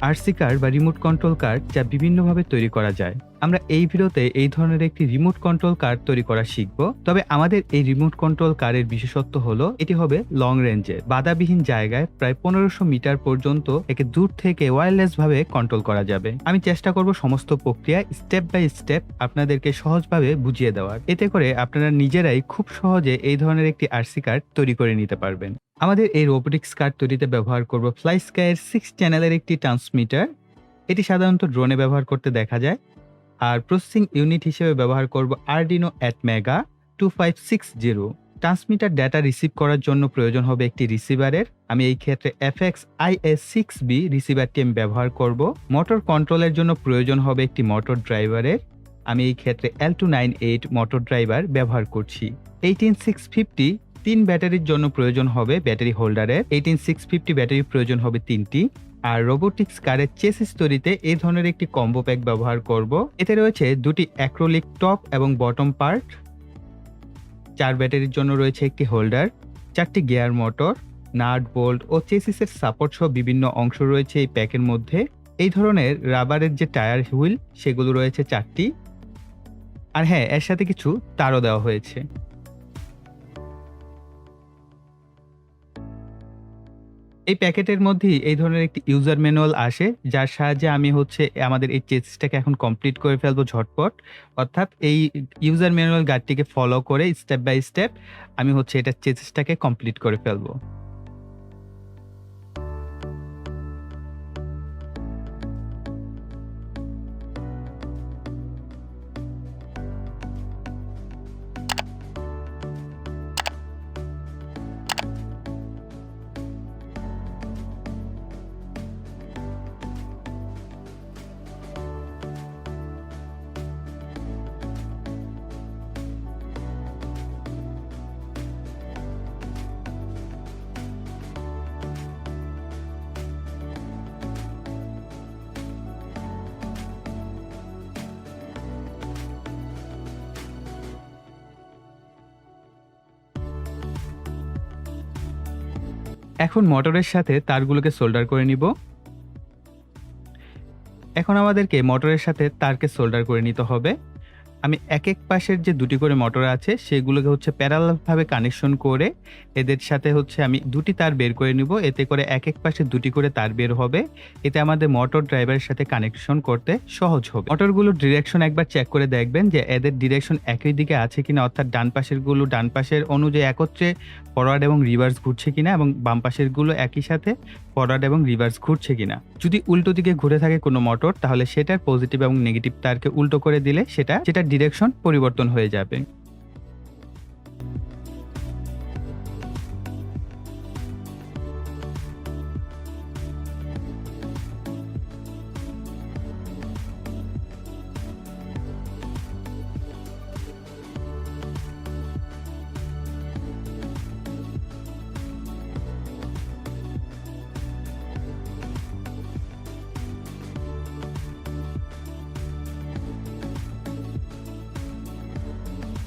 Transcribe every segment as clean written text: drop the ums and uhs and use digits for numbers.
RC কার বা remote control car যা বিভিন্নভাবে তৈরি করা যায়। আমরা এই ভিডিওতে এই ধরনের একটি রিমোট কন্ট্রোল কার তৈরি করা শিখব। তবে আমাদের এই রিমোট কন্ট্রোল কারের বিশেষত্ব হলো এটি হবে লং রেঞ্জের, বাধাবিহীন জায়গায় প্রায় 1500 মিটার পর্যন্ত একে দূর থেকে ওয়্যারলেস ভাবে কন্ট্রোল করা যাবে। আমি চেষ্টা করব সমস্ত প্রক্রিয়া স্টেপ বাই স্টেপ আপনাদেরকে সহজভাবে বুঝিয়ে দেওয়ার, এতে করে আপনারা নিজেরাই খুব সহজে এই ধরনের একটি আরসি কার তৈরি করে নিতে পারবেন। আমাদের এই রোবোটিক্স কার তৈরিতে ব্যবহার করব ফ্লাই স্কাইয়ের 6 চ্যানেলের একটি ট্রান্সমিটার। এটি সাধারণত ড্রোনে ব্যবহার করতে দেখা যায়। আর প্রসেসিং ইউনিট হিসেবে ব্যবহার করব Arduino Atmega 2560। Transmitter data receive করার জন্য প্রয়োজন হবে একটি রিসিভারের। আমি এই ক্ষেত্রে FX-IS6B রিসিভারটি আমি ব্যবহার করব। মোটর কন্ট্রোলের জন্য প্রয়োজন হবে একটি মোটর ড্রাইভারের। আমি এই ক্ষেত্রে L298 মোটর ড্রাইভার ব্যবহার করছি। 18650 3 ব্যাটারির জন্য প্রয়োজন হবে ব্যাটারি হোল্ডারের। 18650 ব্যাটারির প্রয়োজন হবে 3টি। আর রোবোটিক্স কারের চেসিস তৈরিতে এই ধরনের একটি কম্বো প্যাক ব্যবহার করব। এতে রয়েছে দুটি অ্যাক্রিলিক টপ এবং বটম পার্ট, 4 ব্যাটারির জন্য রয়েছে একটি হোল্ডার, 4টি গিয়ার মোটর, নাট বোল্ট ও চেসিসের সাপোর্ট সহ বিভিন্ন অংশ রয়েছে এই প্যাকের মধ্যে। এই ধরনের রাবারের যে টায়ার হুইল সেগুলো রয়েছে 4টি। আর হ্যাঁ, এর সাথে কিছু তারও দেওয়া হয়েছে। এই প্যাকেটের মধ্যেই এই ধরনের একটি ইউজার ম্যানুয়াল আসে, যার সাহায্যে আমি আমাদের এই চেসিসটাকে এখন কমপ্লিট করে ফেলবো ঝটপট। অর্থাৎ এই ইউজার ম্যানুয়াল গাইডটিকে ফলো করে স্টেপ বাই স্টেপ আমি এটা চেসিসটাকে কমপ্লিট করে ফেলবো। এখন মোটরের সাথে তারগুলোকে সোল্ডার করে নিব। এখন আমাদেরকে মোটরের সাথে তারকে সোল্ডার করে নিতে হবে। আমি এক পাশের যে দুটি করে মোটর আছে সেগুলোকে প্যারালাল ভাবে কানেকশন করে এদের সাথে আমি দুটি তার বের করে নিব। এতে করে এক পাশে দুটি করে তার বের হবে। এতে আমাদের মোটর ড্রাইভারের সাথে কানেকশন করতে সহজ হবে। মোটরগুলোর ডিরেকশন একবার চেক করে দেখবেন যে এদের ডিরেকশন একই দিকে আছে কিনা, অর্থাৎ ডান পাশের গুলো ডান পাশের অনুযায়ী একত্রে ফরওয়ার্ড এবং রিভার্স ঘুরছে কিনা, এবং বাম পাশের গুলো একই সাথে ফরওয়ার্ড এবং রিভার্স ঘুরছে কিনা। যদি উল্টো দিকে ঘুরে থাকে কোনো মোটর, তাহলে সেটার পজিটিভ এবং নেগেটিভ তারকে উল্টো করে দিলে সেটা ডিরেকশন পরিবর্তন হয়ে যাবে।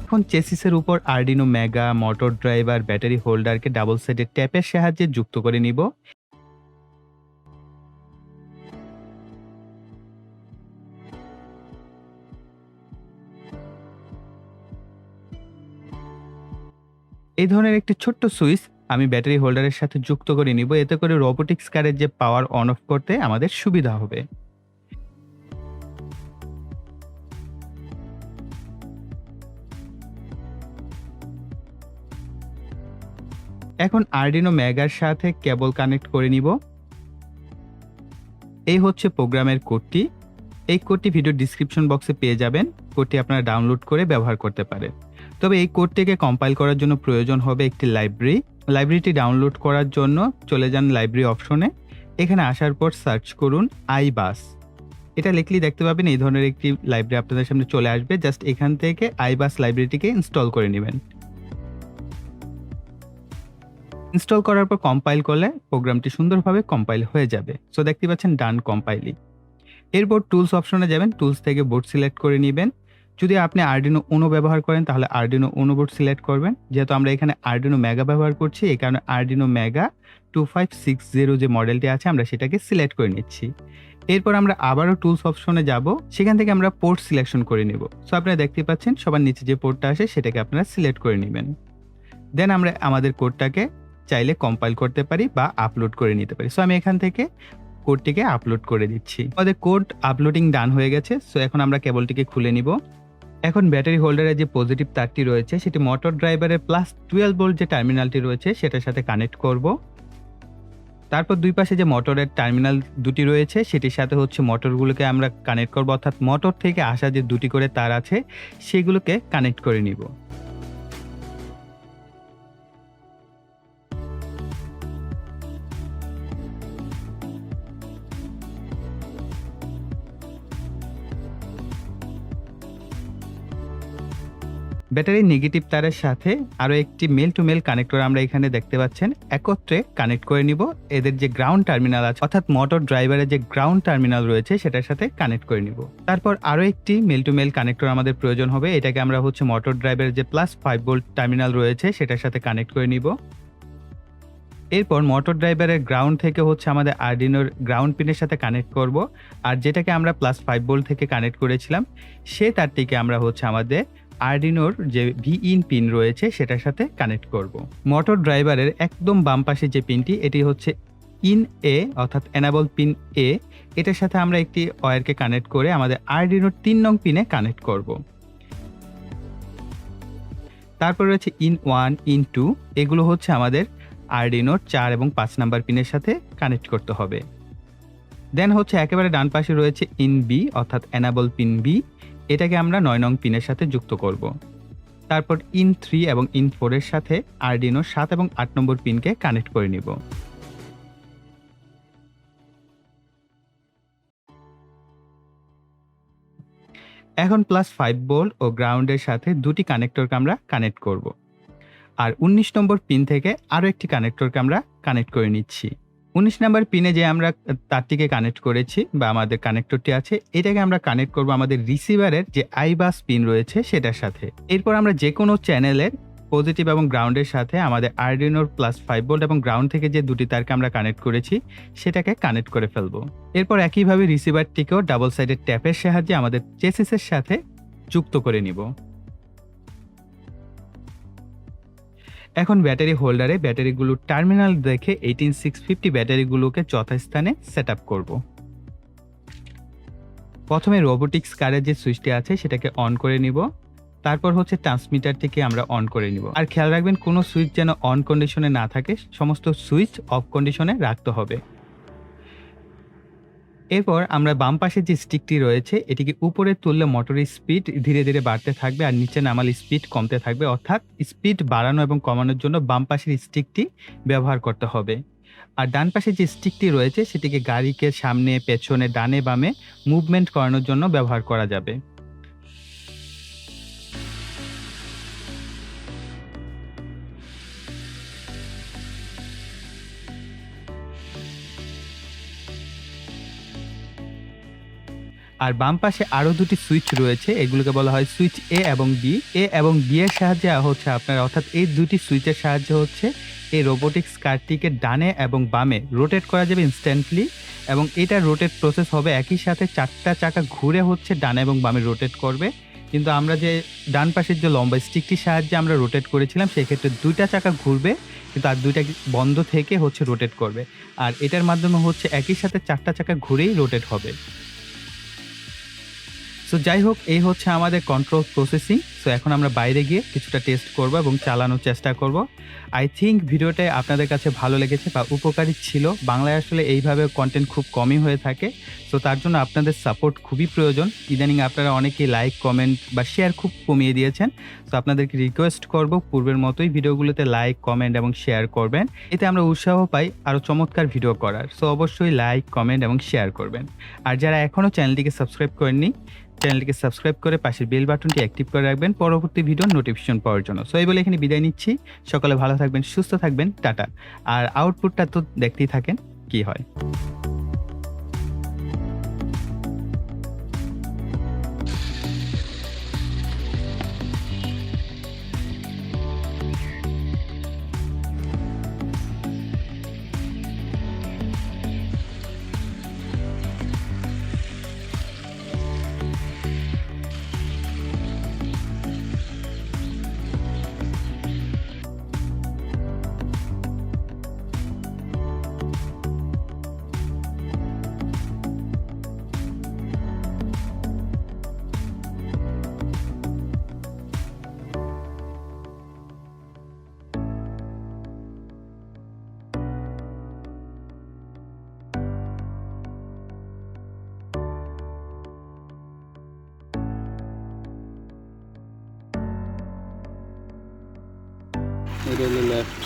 এখন চেসিসের উপর Arduino mega, motor driver, battery হোল্ডারকে ডাবল সাইডের ট্যাপের সাহায্যে যুক্ত করে নিব। এই ধরনের একটি ছোট্ট সুইচ আমি ব্যাটারি হোল্ডারের সাথে যুক্ত করে নিব। এতে করে রোবোটিক্স কারের যে পাওয়ার অন অফ করতে আমাদের সুবিধা হবে। এখন আরডিনো মেগার সাথে কেবল কানেক্ট করে নিব। এই প্রোগ্রামের কোডটি। এই কোডটি ভিডিও ডিসক্রিপশন বক্সে পেয়ে যাবেন। কোডটি আপনারা ডাউনলোড করে ব্যবহার করতে পারেন। তবে এই কোডটিকে কম্পাইল করার জন্য প্রয়োজন হবে একটি লাইব্রেরি। লাইব্রেরিটি ডাউনলোড করার জন্য চলে যান লাইব্রেরি অপশনে। এখানে আসার পর সার্চ করুন iBus। এটা লিখলেই দেখতে পাবেন এই ধরনের একটি লাইব্রেরি আপনাদের সামনে চলে আসবে। জাস্ট এখান থেকে iBus লাইব্রেরিটিকে ইনস্টল করে নেবেন। ইনস্টল করার পর কম্পাইল করলে প্রোগ্রামটি সুন্দরভাবে কম্পাইল হয়ে যাবে। সো দেখতে পাচ্ছেন ডান কম্পাইলিং। এরপর টুলস অপশনে যাবেন। টুলস থেকে বোর্ড সিলেক্ট করে নেবেন। যদি আপনি Arduino Uno ব্যবহার করেন তাহলে Arduino Uno বোর্ড সিলেক্ট করবেন। যেহেতু আমরা এখানে Arduino Mega ব্যবহার করছি এই কারণে Arduino Mega 2560 যে মডেলটি আছে আমরা সেটাকে সিলেক্ট করে নিচ্ছি। এরপর আমরা আবারও টুলস অপশনে যাব, সেখান থেকে আমরা পোর্ট সিলেকশন করে নেব। সো আপনারা দেখতে পাচ্ছেন সবার নিচে যে পোর্টটা আসে সেটাকে আপনারা সিলেক্ট করে নেবেন। দেন আমরা আমাদের কোডটাকে চাইলে কম্পাইল করতে পারি বা আপলোড করে নিতে পারি। সো আমি এখান থেকে কোডটিকে আপলোড করে দিচ্ছি। আমাদের কোড আপলোডিং ডান হয়ে গেছে। সো এখন আমরা কেবলটিকে খুলে নিব। এখন ব্যাটারি হোল্ডারের যে পজিটিভ তারটি রয়েছে সেটি মোটর ড্রাইভারের +12 ভোল্ট যে টার্মিনালটি রয়েছে সেটার সাথে কানেক্ট করব। তারপর দুই পাশে যে মোটরের টার্মিনাল দুটি রয়েছে সেটির সাথে হচ্ছে মোটরগুলোকে আমরা কানেক্ট করব, অর্থাৎ মোটর থেকে আসা যে দুটি করে তার আছে সেগুলোকে কানেক্ট করে নিব। ব্যাটারির নেগেটিভ তারের সাথে আরো একটি মেল টু মেল কানেক্টর আমরা এখানে দেখতে পাচ্ছেন একত্রে কানেক্ট করে নিব। এদের যে গ্রাউন্ড টার্মিনাল আছে অর্থাৎ মোটর ড্রাইভারের যে গ্রাউন্ড টার্মিনাল রয়েছে সেটার সাথে কানেক্ট করে নিব। তারপর আরো একটি মেল টু মেল কানেক্টর আমাদের প্রয়োজন হবে। এটাকে আমরা হচ্ছে মোটর ড্রাইভারের যে +5 ভোল্ট টার্মিনাল রয়েছে সেটার সাথে কানেক্ট করে নিব। এরপর মোটর ড্রাইভারের গ্রাউন্ড থেকে হচ্ছে আমাদের আরডিনোর গ্রাউন্ড পিনের সাথে কানেক্ট করব। আর যেটাকে আমরা +5 ভোল্ট থেকে কানেক্ট করেছিলাম সে তারটিকে আমরা হচ্ছে আমাদের আরডিনোর যে ভিইন পিন রয়েছে সেটার সাথে কানেক্ট করব। মোটর ড্রাইভারের একদম বাম পাশে যে পিনটি এটি হচ্ছে ইন এ অর্থাৎ এনাবল পিন এ, এটার সাথে আমরা একটি ওয়্যারকে কানেক্ট করে আমাদের আরডিনোর 3 নং পিনে কানেক্ট করব। তারপর রয়েছে ইন 1 ইন 2, এগুলো হচ্ছে আমাদের আরডিনোর 4 এবং 5 নাম্বার পিনের সাথে কানেক্ট করতে হবে। দেন হচ্ছে একেবারে ডান পাশে রয়েছে ইন বি অর্থাৎ এনাবল পিন বি, এটাকে আমরা 9 নং পিনের সাথে যুক্ত করব। তারপর ইন 3 এবং ইন 4 এর সাথে আরডিনো 7 এবং 8 নম্বর পিনকে কানেক্ট করে নিব। এখন +5 ভোল্ট ও গ্রাউন্ডের সাথে দুটি কানেক্টরকে আমরা কানেক্ট করব। আর 19 নম্বর পিন থেকে আরো একটি কানেক্টরকে আমরা কানেক্ট করে নিচ্ছি। 19 নাম্বার পিনে যে আমরা তারটিকে কানেক্ট করেছি বা আমাদের কানেক্টরটি আছে এটাকে আমরা কানেক্ট করব আমাদের রিসিভারের যে আইবাস পিন রয়েছে সেটার সাথে। এরপর আমরা যে কোনো চ্যানেলের পজিটিভ এবং গ্রাউন্ডের সাথে আমাদের আরডিনোর +5 ভোল্ট এবং গ্রাউন্ড থেকে যে দুটি তারকে আমরা কানেক্ট করেছি সেটাকে কানেক্ট করে ফেলবো। এরপর একইভাবে রিসিভারটিকেও ডাবল সাইডের ট্যাপের সাহায্যে আমাদের চেসিসের সাথে যুক্ত করে নিব। এখন ব্যাটারি হোল্ডারে ব্যাটারিগুলোর টার্মিনাল দেখে 18650 ব্যাটারিগুলোকে যথাস্থানে সেট আপ করব। প্রথমে রোবোটিক্স কারের যে সুইচটি আছে সেটাকে অন করে নিব। তারপর হচ্ছে ট্রান্সমিটারটিকে আমরা অন করে নিব। আর খেয়াল রাখবেন কোনো সুইচ যেন অন কন্ডিশনে না থাকে, সমস্ত সুইচ অফ কন্ডিশনে রাখতে হবে। এরপর আমরা বাম পাশে যে স্টিকটি রয়েছে এটিকে উপরে তুললে মোটরের স্পিড ধীরে ধীরে বাড়তে থাকবে আর নিচে নামালে স্পিড কমতে থাকবে, অর্থাৎ স্পিড বাড়ানো এবং কমানোর জন্য বাম পাশের স্টিকটি ব্যবহার করতে হবে। আর ডান পাশে যে স্টিকটি রয়েছে সেটিকে গাড়িকে সামনে পেছনে ডানে বামে মুভমেন্ট করানোর জন্য ব্যবহার করা যাবে। আর বাম পাশে আরো দুটি সুইচ রয়েছে, এগুলোকে বলা হয় সুইচ এ এবং বি। এ এবং বি এর সাহায্যে হচ্ছে আপনার অর্থাৎ এই দুটি সুইচের সাহায্যে হচ্ছে এই রোবোটিক্স কারটিকে ডানে এবং বামে রোটেট করা যাবে ইনস্ট্যান্টলি, এবং এটা রোটেট প্রসেস হবে একই সাথে 4টা চাকা ঘুরে হচ্ছে ডানে এবং বামে রোটেট করবে। কিন্তু আমরা যে ডান পাশের যে লম্বা স্টিকটির সাহায্যে আমরা রোটেট করেছিলাম সেক্ষেত্রে 2টা চাকা ঘুরবে কিন্তু আর 2টা বন্ধ থেকে হচ্ছে রোটেট করবে, আর এটার মাধ্যমে হচ্ছে একই সাথে 4টা চাকা ঘুরেই রোটেট হবে। সো যাই হোক, এই হচ্ছে আমাদের কন্ট্রোল প্রসেসিং। সো এখন আমরা বাইরে গিয়ে কিছুটা টেস্ট করব এবং চালানোর চেষ্টা করব। আই থিঙ্ক ভিডিওটা আপনাদের কাছে ভালো লেগেছে বা উপকারী ছিল। বাংলায় আসলে এইভাবে কন্টেন্ট খুব কমই হয়ে থাকে, সো তার জন্য আপনাদের সাপোর্ট খুবই প্রয়োজন। ইদানিং আপনারা অনেকেই লাইক কমেন্ট বা শেয়ার খুব কমিয়ে দিয়েছেন, সো আপনাদেরকে রিকোয়েস্ট করব পূর্বের মতোই ভিডিওগুলোতে লাইক কমেন্ট এবং শেয়ার করবেন, এতে আমরা উৎসাহ পাই আরও চমৎকার ভিডিও করার। সো অবশ্যই লাইক কমেন্ট এবং শেয়ার করবেন। আর যারা এখনও চ্যানেলটিকে সাবস্ক্রাইব করেননি চ্যানেলটিকে সাবস্ক্রাইব করে পাশের বেল বাটনটি অ্যাক্টিভ করে রাখবেন পরবর্তী ভিডিওর নোটিফিকেশন পাওয়ার জন্য। সো এই বলে এখানে বিদায় নিচ্ছি। সকালে ভালো থাকবেন, সুস্থ থাকবেন, টাটা। আর আউটপুটটা তো দেখতেই থাকেন কি হয়। এটা হলো লেফট।